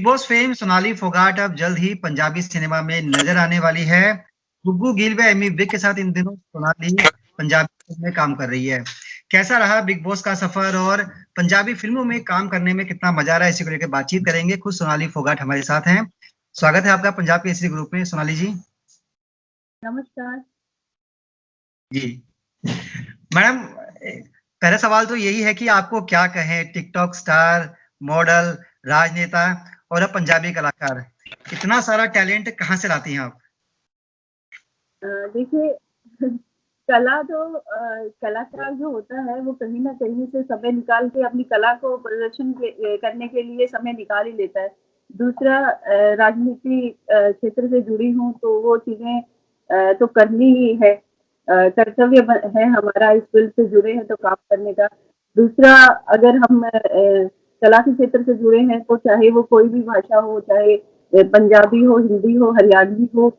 Boss fame Sonali Phogat अब जल्द ही Punjabi cinema में नजर आने वाली है। गुग्गू गिल व एमी विर्क के साथ इन दिनों सोनाली पंजाबी फिल्म में काम कर रही है। कैसा रहा बिग बॉस का सफर और पंजाबी फिल्मों में काम करने में कितना मजा आ रहा है, इसी को लेकर बातचीत करेंगे। खुद सोनाली फोगाट हमारे साथ हैं। स्वागत है आपका पंजाब केसरी ग्रुप में, सोनाली जी। नमस्कार जी मैडम, पहला सवाल तो यही है कि आपको क्या कहें, टिकटॉक स्टार, मॉडल, राजनेता और अब पंजाबी कलाकार, इतना सारा टैलेंट कहाँ से लाती हैं आप? देखिए कला तो कलाकार जो होता है वो कहीं ना कहीं से समय निकाल के अपनी कला को प्रदर्शन करने के लिए समय निकाल ही लेता है। दूसरा राजनीति क्षेत्र से जुड़ी हूँ तो वो चीजें तो करनी ही है। कर्तव्य है हमारा, इस फील्ड से जुड़े हैं तो काम करने का। दूसरा, अगर हम कला के क्षेत्र से जुड़े हैं तो चाहे वो कोई भी भाषा हो, चाहे पंजाबी हो, हिंदी हो, हरियाणवी हो,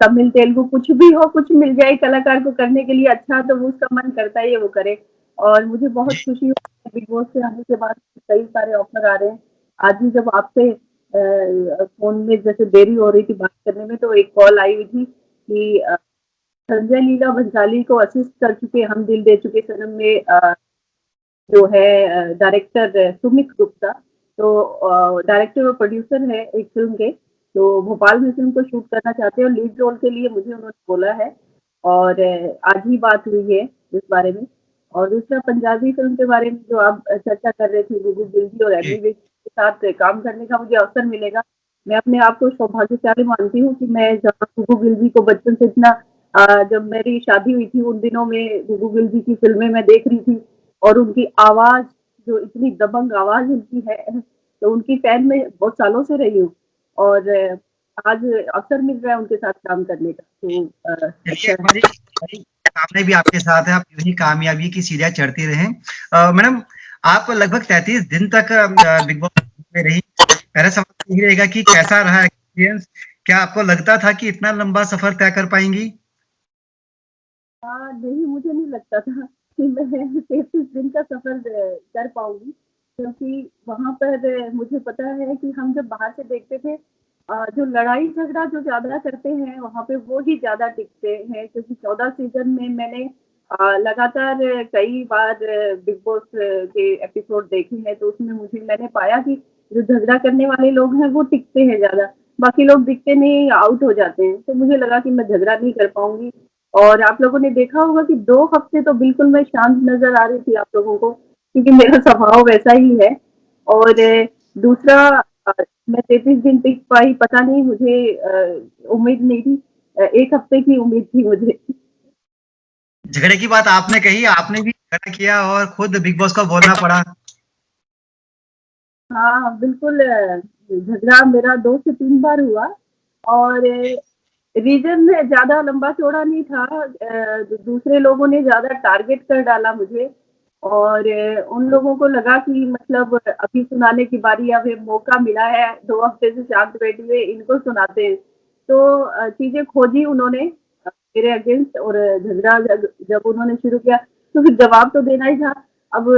तमिल, तेलुगु, कुछ भी हो, कुछ मिल जाए कलाकार को करने के लिए अच्छा, तो वो उसका मन करता है वो करे। और मुझे बहुत खुशी हुई बिग बॉस से आने के बाद कई सारे ऑफर आ रहे हैं। आज भी जब आपसे फोन में जैसे देरी हो रही थी बात करने में, तो एक कॉल आई हुई थी कि संजय लीला भंसाली को असिस्ट कर चुके हम दिल दे चुके सनम में जो है डायरेक्टर सुमित गुप्ता, तो डायरेक्टर और प्रोड्यूसर है एक फिल्म के, तो भोपाल में फिल्म को शूट करना चाहते हैं और लीड रोल के लिए मुझे उन्होंने बोला है। और आज ही बात हुई है इस बारे में। और दूसरा, पंजाबी फिल्म के बारे में जो आप चर्चा कर रहे थे, गुग्गू गिल और एमी विर्क के साथ काम करने का मुझे अवसर मिलेगा। मैं अपने आप को सौभाग्यशाली मानती हूँ कि मैं जहाँ गुग्गू गिल को बचपन से इतना जब मेरी शादी हुई थी उन दिनों में गुग्गू गिल की फिल्में मैं देख रही थी, और उनकी आवाज जो इतनी दबंग आवाज उनकी है, तो उनकी फैन में बहुत सालों से रही हूँ। और आज अवसर मिल रहा है उनके साथ काम करने का, तो चलिए, अच्छा है। हमारी हमारी कामना भी आपके साथ है, आप यूं ही कामयाबी की सीढ़ियां चढ़ती रहें। मैडम, आप लगभग 33 दिन तक बिग बॉस में रही। पहला सवाल तो यही रहेगा कि कैसा रहा एक्सपीरियंस? क्या आपको लगता था कि इतना लंबा सफर तय कर पाएंगी? नहीं, मुझे नहीं लगता था कि मैं 33 दिन का सफर कर पाऊंगी, क्योंकि वहां पर मुझे पता है कि हम जब बाहर से देखते थे, जो लड़ाई झगड़ा जो ज्यादा करते हैं वहां पे वो ही ज्यादा टिकते हैं, क्योंकि 14 सीजन में मैंने लगातार कई बार बिग बॉस के एपिसोड देखे हैं, तो उसमें मैंने पाया कि जो झगड़ा करने वाले लोग हैं वो टिकते हैं ज्यादा, बाकी लोग दिखते नहीं, आउट हो जाते हैं। तो मुझे लगा कि मैं झगड़ा नहीं कर पाऊंगी। और आप लोगों ने देखा होगा कि 2 हफ्ते तो बिल्कुल मैं शांत नज़र आ रही थी आप लोगों को, क्योंकि मेरा स्वभाव वैसा ही है। और दूसरा, मैं 33 दिन टिक पाई, पता नहीं, मुझे उम्मीद नहीं थी। 1 हफ्ते की उम्मीद थी मुझे। झगड़े की बात आपने कही, आपने भी झगड़ा किया और खुद बिग बॉस को बोलना पड़ा। हाँ, बिल्कुल झगड़ा मेरा 2 से 3 बार हुआ। और रीज़न ज़्यादा लंबा-चौड़ा नहीं था। दूसरे लोगों ने ज़्यादा टारगेट कर डाला मुझे, और उन लोगों को लगा कि मतलब अभी सुनाने की बारी, अब ये मौका मिला है, 2 हफ्ते से शांत बैठी हुए, इनको सुनाते हैं। तो चीज़ें खोजी उन्होंने मेरे अगेंस्ट, और झगड़ा जब जब उन्होंने शुरू किया तो फिर जवाब तो देना ही था। अब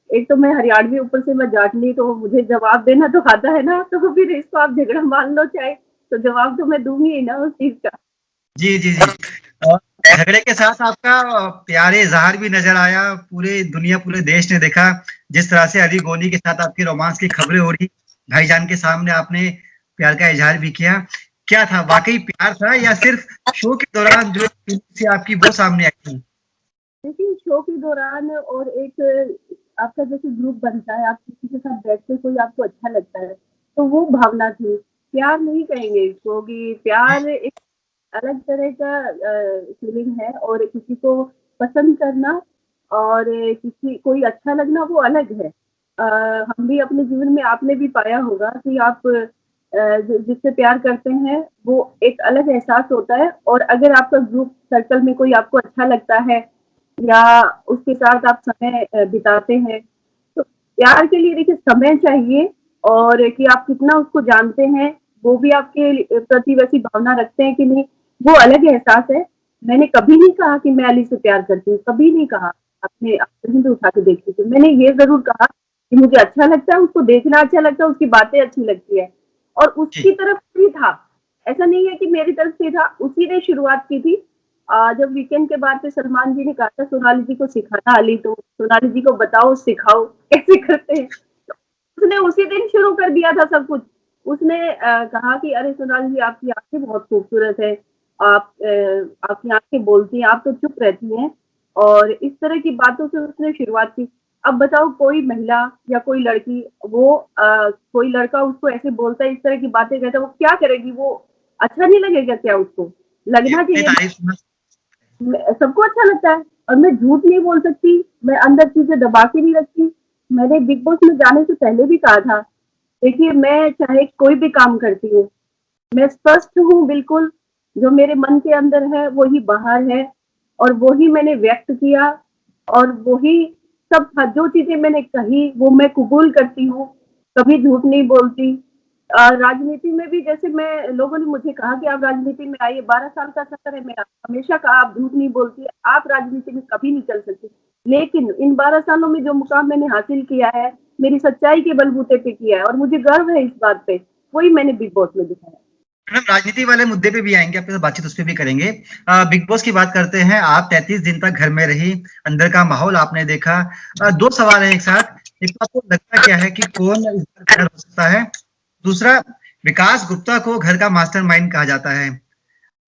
एक तो मैं हरियाणवी, ऊपर से मैं जाटनी, तो मुझे जवाब देना तो आता है ना, तो फिर इसको आप झगड़ा मान लो चाहे, तो जवाब तो मैं दूंगी ही ना उस चीज का। जी जी जी। और झगड़े के साथ आपका प्यार इजहार भी नजर आया, पूरे दुनिया पूरे देश ने देखा जिस तरह से अली गोनी के साथ आपकी रोमांस की खबरें हो रही, भाईजान के सामने आपने प्यार का इजहार भी किया। क्या था, वाकई प्यार था या सिर्फ शो के दौरान जो से आपकी वो सामने आई थी? देखिए, शो के दौरान और एक आपका जैसे ग्रुप बनता है, आप किसी के साथ बैठते, कोई आपको अच्छा लगता है, तो वो भावना थी। प्यार नहीं कहेंगे इसको, कि प्यार एक अलग तरह का फीलिंग है, और किसी को पसंद करना और किसी कोई अच्छा लगना वो अलग है। हम भी अपने जीवन में, आपने भी पाया होगा कि आप जिससे प्यार करते हैं वो एक अलग एहसास होता है, और अगर आपका ग्रुप सर्कल में कोई आपको अच्छा लगता है या उसके साथ आप समय बिताते हैं, तो प्यार के लिए देखिए समय चाहिए, और कि आप कितना उसको जानते हैं, वो भी आपके प्रति वैसी भावना रखते हैं कि नहीं, वो अलग एहसास है। मैंने कभी नहीं कहा कि मैं अली से प्यार करती हूँ, कभी नहीं कहा। अपने आप कहीं भी उठा के देख लीजिए, मैंने ये ज़रूर कहा कि मुझे अच्छा लगता है, उसको देखना अच्छा लगता है, उसकी बातें अच्छी लगती है और उसकी जी। तरफ से ही था। ऐसा नहीं है कि मेरी तरफ से था, उसी ने शुरुआत की थी। जब वीकेंड के बाद पे सलमान जी ने कहा था सोनाली जी को सिखाना अली, तो सोनाली जी को बताओ, सिखाओ कैसे करते हैं। तो उसने उसी दिन शुरू कर दिया था सब कुछ। उसने कहा कि अरे सोनाली जी, आपकी आँखें बहुत खूबसूरत है, आपकी आँखें बोलती हैं, आप तो चुप रहती हैं। और इस तरह की बातों से उसने शुरुआत की। अब बताओ कोई महिला या कोई लड़की, वो कोई लड़का उसको ऐसे बोलता है, इस तरह की बातें कहता है, वो क्या करेगी? वो अच्छा नहीं लगेगा क्या उसको? जी, लगना अपनी चाहिए। तारीफ सुनना। सबको अच्छा लगता है और मैं झूठ नहीं बोल सकती, मैं अंदर चीजें दबा के नहीं रखती। मैंने बिग बॉस में जाने से पहले भी कहा था, देखिए मैं चाहे कोई भी काम करती हूँ, मैं स्पष्ट हूँ बिल्कुल, जो मेरे मन के अंदर है वही बाहर है और वही मैंने व्यक्त किया और वही सब था। जो चीजें मैंने कही वो मैं कबूल करती हूँ, कभी झूठ नहीं बोलती। राजनीति में भी जैसे मैं, लोगों ने मुझे कहा कि आप राजनीति में आइए, 12 साल का सफर है मेरा, हमेशा कहा आप झूठ नहीं बोलती, आप राजनीति में कभी नहीं चल सकती। लेकिन इन 12 सालों में जो मुकाम मैंने हासिल किया है, मेरी सच्चाई के बलबूते पे किया है और मुझे गर्व है इस बात पे, वही मैंने बिग बॉस में दिखाया। मैडम, राजनीति वाले मुद्दे पे भी आएंगे, आपके साथ बातचीत उस पर भी करेंगे। बिग बॉस की बात करते हैं। आप 33 दिन तक घर में रही, अंदर का माहौल आपने देखा। दो सवाल है एक साथ। एक तो आपको लगता क्या है कि कौन इस बार विनर हो सकता है? दूसरा, विकास गुप्ता को घर का मास्टरमाइंड कहा जाता है।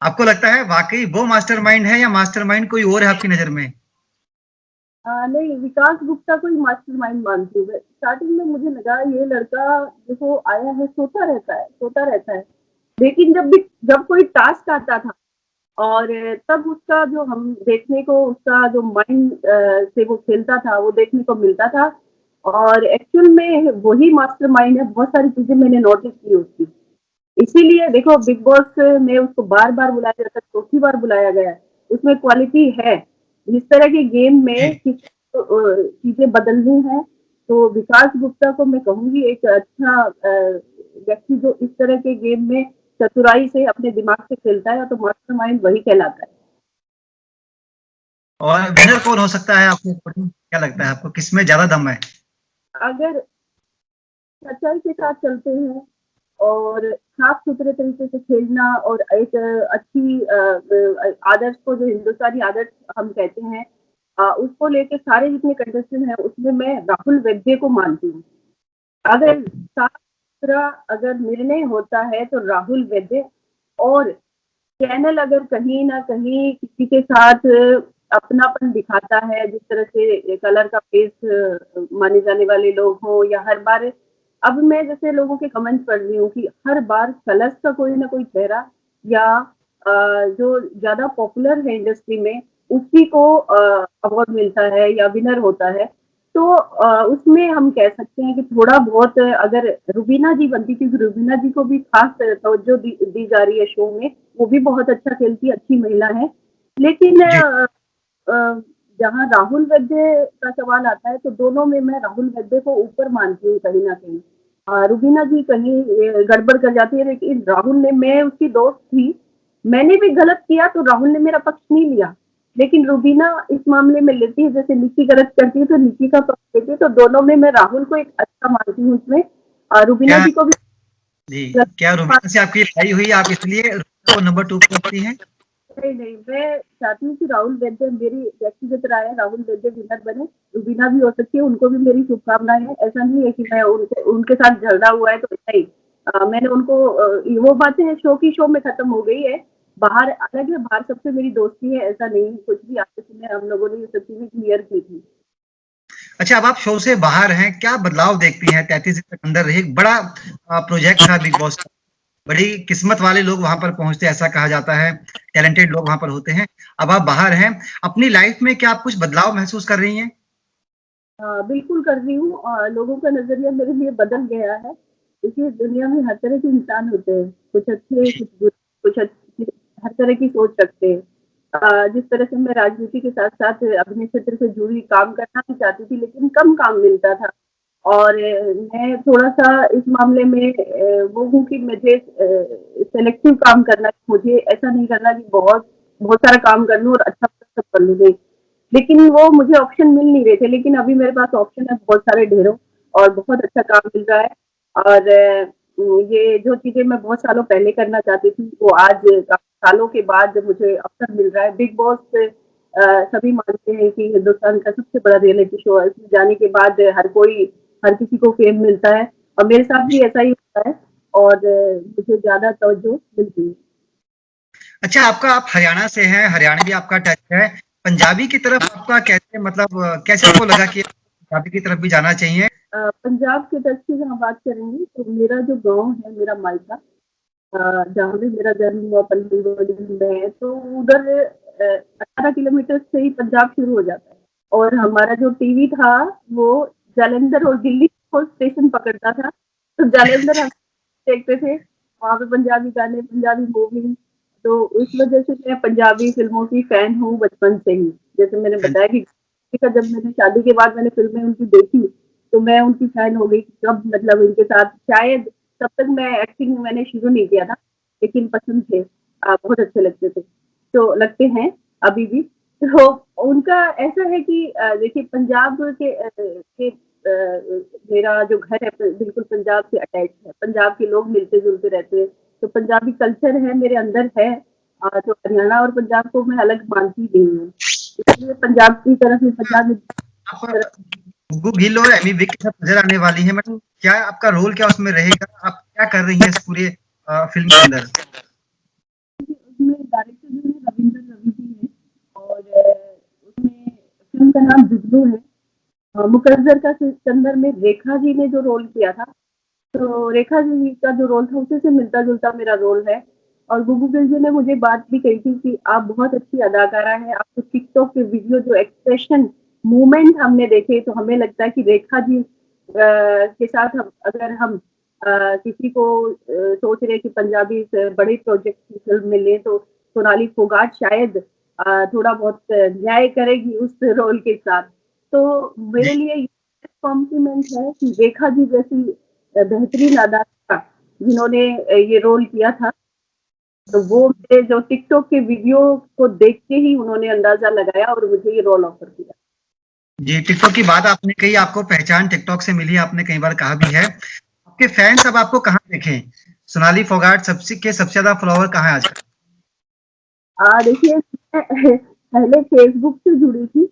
आपको लगता है वाकई वो मास्टरमाइंड है या मास्टरमाइंड कोई और है आपकी नजर में? नहीं, विकास गुप्ता को ही मास्टरमाइंड मानती हूँ मैं। स्टार्टिंग में मुझे लगा ये लड़का देखो आया है, सोता रहता है। लेकिन जब कोई टास्क आता था और तब उसका जो हम देखने को, उसका जो माइंड से वो खेलता था, वो देखने को मिलता था और एक्चुअल में वही मास्टरमाइंड है। बहुत सारी चीजें मैंने नोटिस की उसकी। इसीलिए देखो बिग बॉस में उसको बार-बार बुलाया जाता है, चौथी बार बुलाया गया है। उसमें क्वालिटी है। जिस तरह के गेम जी। में चीज़ें बदलनी हैं, तो विकास गुप्ता को मैं कहूँगी एक अच्छा व्यक्ति जो इस तरह के गेम में चतुराई से अपने दिमाग से खेलता है, तो मास्टरमाइंड वही कहलाता है। और विनर कौन हो सकता है आपको according? क्या लगता है आपको, किसमें ज्यादा दम है? अगर सच्चाई के साथ चलते हैं और साफ सुथरे तरीके से खेलना और एक अच्छी आदर्श को, जो हिंदुस्तानी आदर्श हम कहते हैं, उसको लेके सारे जितने कंटेस्टेंट हैं उसमें मैं राहुल वैद्य को मानती हूँ। अगर साफ सुथरा अगर निर्णय होता है तो राहुल वैद्य। और चैनल अगर कहीं ना कहीं किसी के साथ अपनापन दिखाता है, जिस तरह से कलर का फेस माने जाने वाले लोग हों या हर बार, अब मैं जैसे लोगों के कमेंट्स पढ़ रही हूँ कि हर बार कलर्स का कोई ना कोई चेहरा या जो ज्यादा पॉपुलर है इंडस्ट्री में उसी को अवार्ड मिलता है या विनर होता है। तो उसमें हम कह सकते हैं कि थोड़ा बहुत अगर रुबीना जी बनती, क्योंकि रुबीना जी को भी खास तवज्जो दी जा रही है शो में, वो भी बहुत अच्छा खेलती है, अच्छी महिला है। लेकिन जी। अ, जहाँ राहुल वैद्य का सवाल आता है तो दोनों में मैं राहुल वैद्य को ऊपर मानती हूँ कहीं ना कहीं। रुबीना जी कहीं गड़बड़ कर जाती है, लेकिन राहुल ने, मैं उसकी दोस्त थी, मैंने भी गलत किया तो राहुल ने मेरा पक्ष नहीं लिया। लेकिन रुबीना इस मामले में लेती है, जैसे निक्की गलत करती है तो निक्की का पक्ष लेती है, तो दोनों में मैं राहुल को एक अच्छा मानती हूँ इसमें। रुबीना क्या जी को भी जी, गलत क्या रुबीना से आपकी लड़ाई हुई, आप इसलिए रुबीना को नंबर 2 पे रखती हैं? नहीं, नहीं, मैं चाहती हूँ कि राहुल वैद्य, मेरी व्यक्तिगत राय है, राहुल वैद्य विनर बने। रुबीना भी हो सकती है, उनको भी मेरी शुभकामनाएं हैं। ऐसा नहीं है कि मैं उनके उनके साथ झगड़ा हुआ है तो नहीं। मैंने उनको वो बातें शो की शो में खत्म हो गई है। बाहर अलग है, बाहर सबसे मेरी दोस्ती है, ऐसा नहीं है कुछ भी। आपस में हम लोगों ने ये सब चीजें क्लियर की थी। अच्छा, अब आप शो से बाहर हैं, क्या बदलाव देखती हैं? 33 दिन तक अंदर रही, एक बड़ा प्रोजेक्ट था बिग बॉस का। बड़ी किस्मत वाले लोग वहां पर पहुंचते हैं, ऐसा कहा जाता है। टैलेंटेड लोग वहां पर होते हैं। अब आप बाहर हैं, अपनी लाइफ में क्या आप कुछ बदलाव महसूस कर रही हैं? बिल्कुल कर रही हूँ। लोगों का नज़रिया मेरे लिए बदल गया है। देखिए दुनिया में हर तरह के इंसान होते हैं, कुछ अच्छे, कुछ बुरे, कुछ अच्छे, हर तरह की सोच रखते हैं। जिस तरह से मैं राजनीति के साथ-साथ अभिनय क्षेत्र से जुड़ी काम करना भी चाहती थी, लेकिन कम काम मिलता था। और मैं थोड़ा-सा इस मामले में वो हूँ कि मुझे सेलेक्टिव काम करना है, मुझे ऐसा नहीं करना कि बहुत बहुत सारा काम कर लूँ और अच्छा सब कर लूँ, नहीं। लेकिन वो मुझे ऑप्शन मिल नहीं रहे थे, लेकिन अभी मेरे पास ऑप्शन है बहुत सारे ढेरों। और बहुत अच्छा काम मिल रहा है। और ये जो चीज़ें मैं बहुत सालों पहले करना चाहती थी, वो आज काफ़ी सालों के बाद मुझे अवसर मिल रहा है। बिग बॉस सभी मानते हैं कि हिंदुस्तान का सबसे बड़ा रियलिटी शो है। इसमें जाने के बाद हर किसी को फेम मिलता है और मेरे साथ भी ऐसा ही होता है और मुझे ज़्यादा तवज्जो मिलती है। अच्छा, आप हरियाणा से हैं, हरियाणवी आपका टच है। पंजाबी की तरफ आपका कैसे मतलब कैसे आपको लगा कि पंजाबी की तरफ भी जाना चाहिए? पंजाब के टच की जहाँ बात करेंगे तो मेरा जो गाँव है, मेरा मायका जहाँ भी मेरा जन्म हुआ पली-बड़ी में, तो उधर 18 किलोमीटर से ही पंजाब शुरू हो जाता है और हमारा जो टीवी था, वो जालंधर और दिल्ली को स्टेशन पकड़ता था, तो जालंधर हम देखते थे, वहाँ पे पंजाबी गाने, पंजाबी मूवी, तो उस वजह से मैं पंजाबी फ़िल्मों की फ़ैन हूँ बचपन से ही। जैसे मैंने हाँ बताया कि जब मैंने शादी के बाद मैंने फ़िल्में उनकी देखी, तो मैं उनकी फ़ैन हो गई। कब मतलब उनके साथ शायद तब तक मैं एक्टिंग मैंने शुरू नहीं किया था, लेकिन पसंद थे बहुत अच्छे लगते थे। तो लगते हैं अभी भी। तो उनका ऐसा है कि देखिए पंजाब मेरा जो घर है बिल्कुल पंजाब से अटैच है। पंजाब के लोग मिलते-जुलते रहते हैं, तो पंजाबी कल्चर है मेरे अंदर है तो हरियाणा और पंजाब को मैं अलग मानती नहीं हूँ। इसलिए पंजाब की तरफ ही पंजाब में आप गुग्गू गिल और एमी विर्क के साथ नज़र आने वाली हैं, मतलब क्या आपका रोल क्या उसमें रहेगा? आप क्या कर रही हैं इस पूरे फ़िल्म के अंदर? उसमें डायरेक्टर जो है रविंदर रवि जी हैं और उसमें फ़िल्म का नाम जुगनू है। मुकद्दर का सिकंदर में रेखा जी ने जो रोल किया था, तो रेखा जी का जो रोल था उसी से मिलता-जुलता मेरा रोल है और गुग्गू गिल जी ने मुझे बात भी कही थी कि आप बहुत अच्छी अदाकारा हैं, आपको टिकटॉक के वीडियो जो एक्सप्रेशन, मूवमेंट हमने देखे तो हमें लगता है कि रेखा जी के साथ हम अगर हम किसी को सोच रहे हैं कि पंजाबी बड़े प्रोजेक्ट की फ़िल्म में लें तो सोनाली फोगाट शायद थोड़ा बहुत न्याय करेगी उस रोल के साथ। तो जी, मेरे लिए ये कॉम्प्लीमेंट है कि रेखा जी जैसी बेहतरीन अदाकारा जिन्होंने ये रोल किया था, तो वो मेरे जो टिकटॉक के वीडियो को देख के ही उन्होंने अंदाज़ा लगाया और मुझे ये रोल ऑफ़र किया। जी, टिकटॉक की बात आपने कही, आपको पहचान टिकटॉक से मिली, आपने कई बार कहा भी है। आपके फैन्स अब आपको कहाँ देखें? सोनाली फोगाट सबसे ज़्यादा फॉलोवर कहाँ है आजकल? देखिए मैं पहले फ़ेसबुक से जुड़ी थी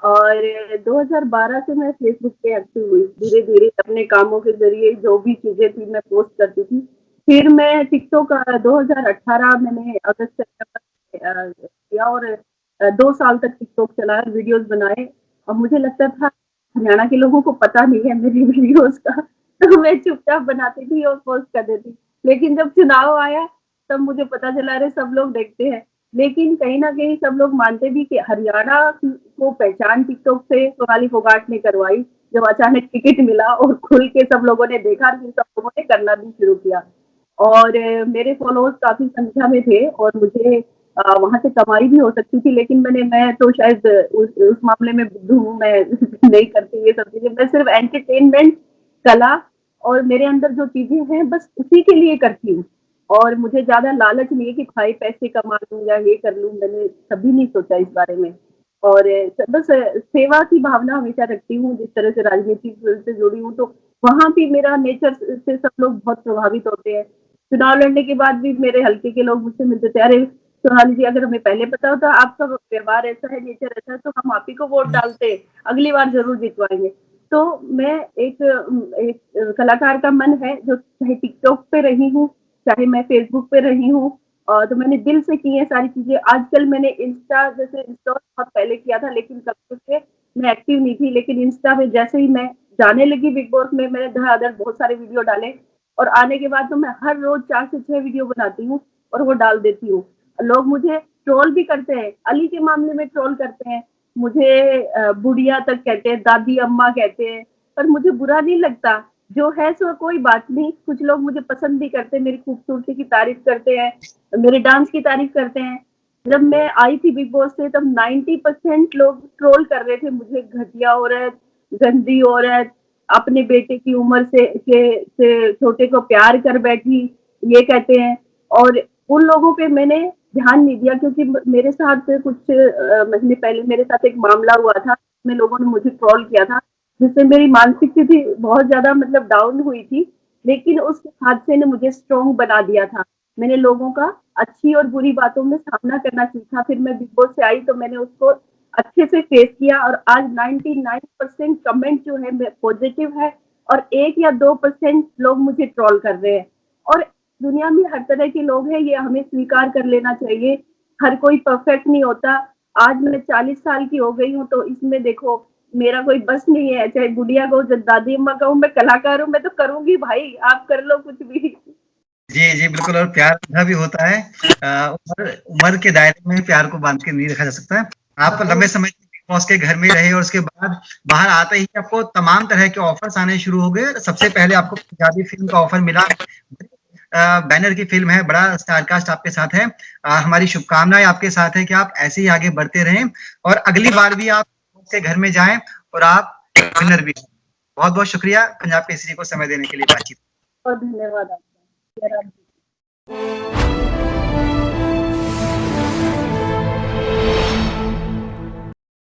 और 2012 से मैं फ़ेसबुक पे एक्टिव हुई। धीरे-धीरे अपने कामों के ज़रिए जो भी चीज़ें थी मैं पोस्ट करती थी। फिर मैं टिकटॉक 2018 मैंने अगस्त सितंबर किया और 2 साल तक टिकटॉक चलाया, वीडियोज़ बनाए और मुझे लगता था हरियाणा के लोगों को पता नहीं है मेरी वीडियोज़ का, तो मैं चुपचाप बनाती थी और पोस्ट कर देती। लेकिन जब चुनाव आया, तब मुझे पता चला अरे सब लोग देखते हैं। लेकिन कहीं न कहीं सब लोग मानते भी कि हरियाणा को पहचान टिकटॉक से सोनाली फोगाट ने करवाई, जब अचानक टिकट मिला और खुल के सब लोगों ने देखा, फिर सब लोगों ने करना भी शुरू किया। और मेरे फॉलोअर्स काफ़ी संख्या में थे और मुझे वहाँ से कमाई भी हो सकती थी, लेकिन मैं तो शायद उस मामले में बुद्धू हूँ, मैं नहीं करती ये सब चीज़ें। मैं सिर्फ़ एंटरटेनमेंट, कला और मेरे अंदर जो चीज़ें हैं, बस उसी के लिए करती हूँ। और मुझे ज़्यादा लालच नहीं है कि भाई पैसे कमा लूँ या ये कर लूँ, मैंने कभी नहीं सोचा इस बारे में। और बस सेवा की भावना हमेशा रखती हूँ, जिस तरह से राजनीति से जुड़ी हूँ, तो वहाँ भी मेरा नेचर से सब लोग बहुत प्रभावित होते हैं। चुनाव लड़ने के बाद भी मेरे हल्के के लोग मुझसे मिलते थे, "अरे! सोनाली जी अगर हमें पहले पता होता आपका व्यवहार ऐसा है, नेचर ऐसा है, तो हम आप ही को वोट डालते, अगली बार ज़रूर जितवाएँगे।" तो मैं एक कलाकार का मन है, जो चाहे टिकटॉक पे रही हूँ, चाहे मैं फ़ेसबुक पे रही हूँ तो मैंने दिल से की हैं सारी चीज़ें। आजकल मैंने इंस्टॉल बहुत पहले किया था लेकिन कब से मैं एक्टिव नहीं थी, लेकिन इंस्टा में जैसे ही मैं जाने लगी बिग बॉस में मैंने धड़ाधड़ बहुत सारे वीडियो डाले और आने के बाद तो मैं हर रोज़ 4 से 6 वीडियो बनाती हूँ और वो डाल देती हूँ। लोग मुझे ट्रोल भी करते हैं, अली के मामले में ट्रोल करते हैं, मुझे बुढ़िया तक कहते हैं, दादी अम्मा कहते हैं, पर मुझे बुरा नहीं लगता। जो है सो कोई बात नहीं, कुछ लोग मुझे पसंद भी करते हैं, मेरी खूबसूरती की तारीफ़ करते हैं, मेरे डांस की तारीफ़ करते हैं। जब मैं आई थी बिग बॉस से तब 90% लोग ट्रोल कर रहे थे मुझे घटिया औरत, गंदी औरत, अपने बेटे की उम्र से छोटे को प्यार कर बैठी, ये कहते हैं और उन लोगों पे मैंने ध्यान नहीं दिया क्योंकि मेरे साथ कुछ महीने पहले मेरे साथ एक मामला हुआ था, में लोगों ने मुझे ट्रोल किया था जिससे मेरी मानसिक स्थिति बहुत ज्यादा मतलब डाउन हुई थी, लेकिन उस हादसे ने मुझे स्ट्रॉन्ग बना दिया था। मैंने लोगों का अच्छी और बुरी बातों में सामना करना सीखा। फिर मैं बिग बॉस से आई तो मैंने उसको अच्छे से फेस किया और आज 99% कमेंट जो है पॉजिटिव है और 1 या 2% लोग मुझे ट्रोल कर रहे हैं। और दुनिया में हर तरह के लोग हैं, ये हमें स्वीकार कर लेना चाहिए। हर कोई परफेक्ट नहीं होता। आज मैं 40 साल की हो गई हूँ, तो इसमें देखो मेरा कोई बस नहीं है, चाहे बुढ़िया को, चाहे दादी अम्मा कहूँ, मैं कलाकार हूँ, मैं तो करूंगी भाई, आप कर लो कुछ भी। जी, जी, बिल्कुल। और प्यार अंधा भी होता है। उम्र उम्र के दायरे में प्यार को बाँध के नहीं रखा जा सकता है। आप लंबे समय तक बिग बॉस के घर में रहे और उसके बाद बाहर आते ही आपको तमाम तरह के ऑफ़र्स आने शुरू हो गए। सबसे पहले आपको पंजाबी फ़िल्म का ऑफ़र मिला। बैनर की फ़िल्म है, बड़ा स्टार कास्ट आपके साथ है। हमारी शुभकामनाएँ आपके साथ है कि आप ऐसे ही आगे बढ़ते रहें और अगली बार भी आप उसके घर में जाएँ और आप विनर भी हों। बहुत-बहुत शुक्रिया पंजाब केसरी को समय देने के लिए बातचीत। और धन्यवाद आपका।